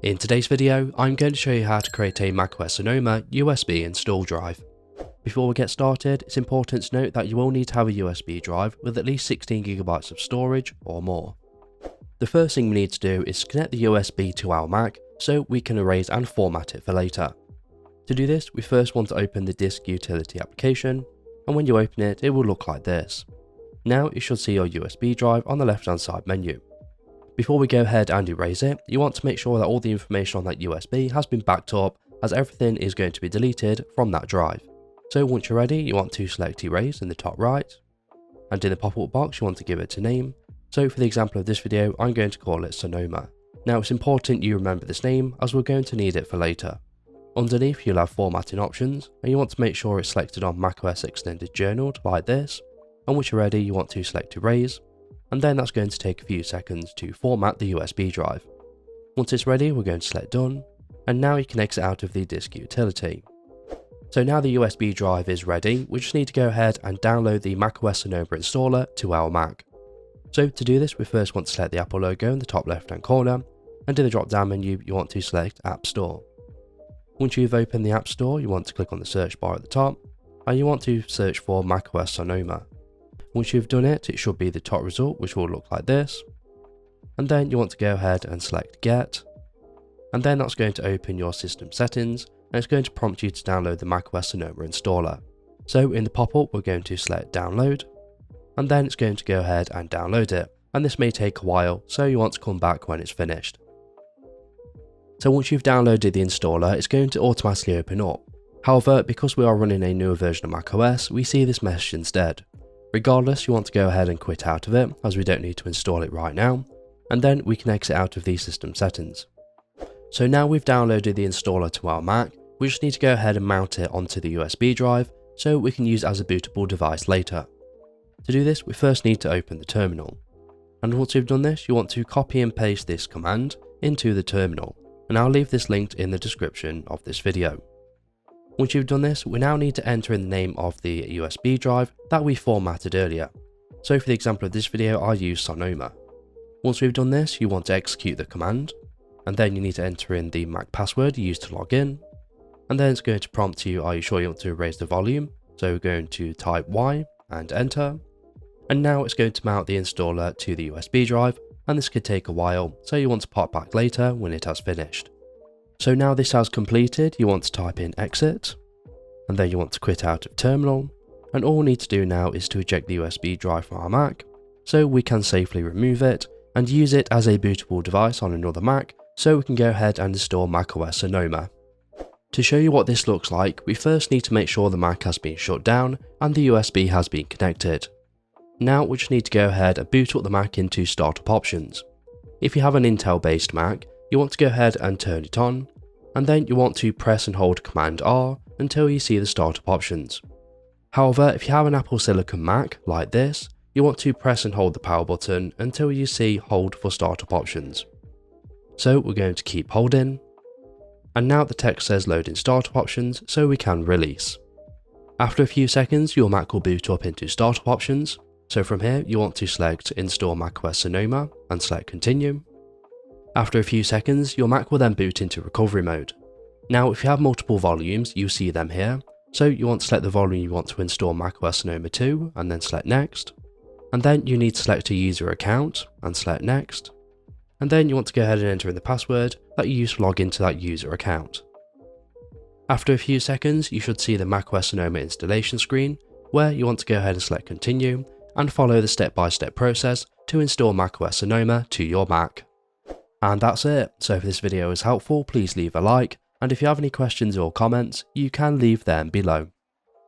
In today's video, I'm going to show you how to create a macOS Sonoma USB install drive. Before we get started, it's important to note that you will need to have a USB drive with at least 16GB of storage or more. The first thing we need to do is connect the USB to our Mac so we can erase and format it for later. To do this, we first want to open the disk utility application, and when you open it, it will look like this. Now you should see your USB drive on the left hand side menu. Before we go ahead and erase it, you want to make sure that all the information on that USB has been backed up, as everything is going to be deleted from that drive. So once you're ready, you want to select erase in the top right, and in the pop-up box you want to give it a name. So for the example of this video, I'm going to call it Sonoma. Now it's important you remember this name as we're going to need it for later. Underneath you'll have formatting options, and you want to make sure it's selected on macOS Extended Journaled like this, and once you're ready you want to select erase, and then that's going to take a few seconds to format the USB drive. Once it's ready, we're going to select done, and now you can exit out of the disk utility. So now the USB drive is ready, we just need to go ahead and download the macOS Sonoma installer to our Mac. So to do this, we first want to select the Apple logo in the top left hand corner, and in the drop down menu you want to select App Store. Once you've opened the App Store, you want to click on the search bar at the top, and you want to search for macOS Sonoma. Once you've done it, it should be the top result, which will look like this. And then you want to go ahead and select Get. And then that's going to open your system settings, and it's going to prompt you to download the macOS Sonoma installer. So in the pop-up, we're going to select Download. And then it's going to go ahead and download it. And this may take a while, so you want to come back when it's finished. So once you've downloaded the installer, it's going to automatically open up. However, because we are running a newer version of macOS, we see this message instead. Regardless, you want to go ahead and quit out of it, as we don't need to install it right now, and then we can exit out of the system settings. So now we've downloaded the installer to our Mac, we just need to go ahead and mount it onto the USB drive so we can use it as a bootable device later. To do this, we first need to open the terminal. And once you've done this, you want to copy and paste this command into the terminal, and I'll leave this linked in the description of this video. Once you've done this, we now need to enter in the name of the USB drive that we formatted earlier. So for the example of this video, I'll use Sonoma. Once we've done this, you want to execute the command, and then you need to enter in the Mac password you used to log in, and then it's going to prompt you, are you sure you want to raise the volume? So we're going to type Y and enter, and now it's going to mount the installer to the USB drive, and this could take a while, so you want to pop back later when it has finished. So now this has completed, you want to type in exit, and then you want to quit out of terminal, and all we need to do now is to eject the USB drive from our Mac, so we can safely remove it and use it as a bootable device on another Mac, so we can go ahead and install macOS Sonoma. To show you what this looks like, we first need to make sure the Mac has been shut down and the USB has been connected. Now we just need to go ahead and boot up the Mac into startup options. If you have an Intel based Mac, you want to go ahead and turn it on, and then you want to press and hold Command R until you see the startup options. However, if you have an Apple Silicon Mac like this, you want to press and hold the power button until you see hold for startup options. So we're going to keep holding, and now the text says loading startup options, so we can release. After a few seconds, your Mac will boot up into startup options, so from here you want to select install macOS Sonoma and select continue. After a few seconds, your Mac will then boot into recovery mode. Now if you have multiple volumes, you see them here, so you want to select the volume you want to install macOS Sonoma to and then select next, and then you need to select a user account and select next, and then you want to go ahead and enter in the password that you use to log into that user account. After a few seconds, you should see the macOS Sonoma installation screen where you want to go ahead and select continue and follow the step-by-step process to install macOS Sonoma to your Mac. And that's it. So if this video is helpful, please leave a like, and if you have any questions or comments, you can leave them below.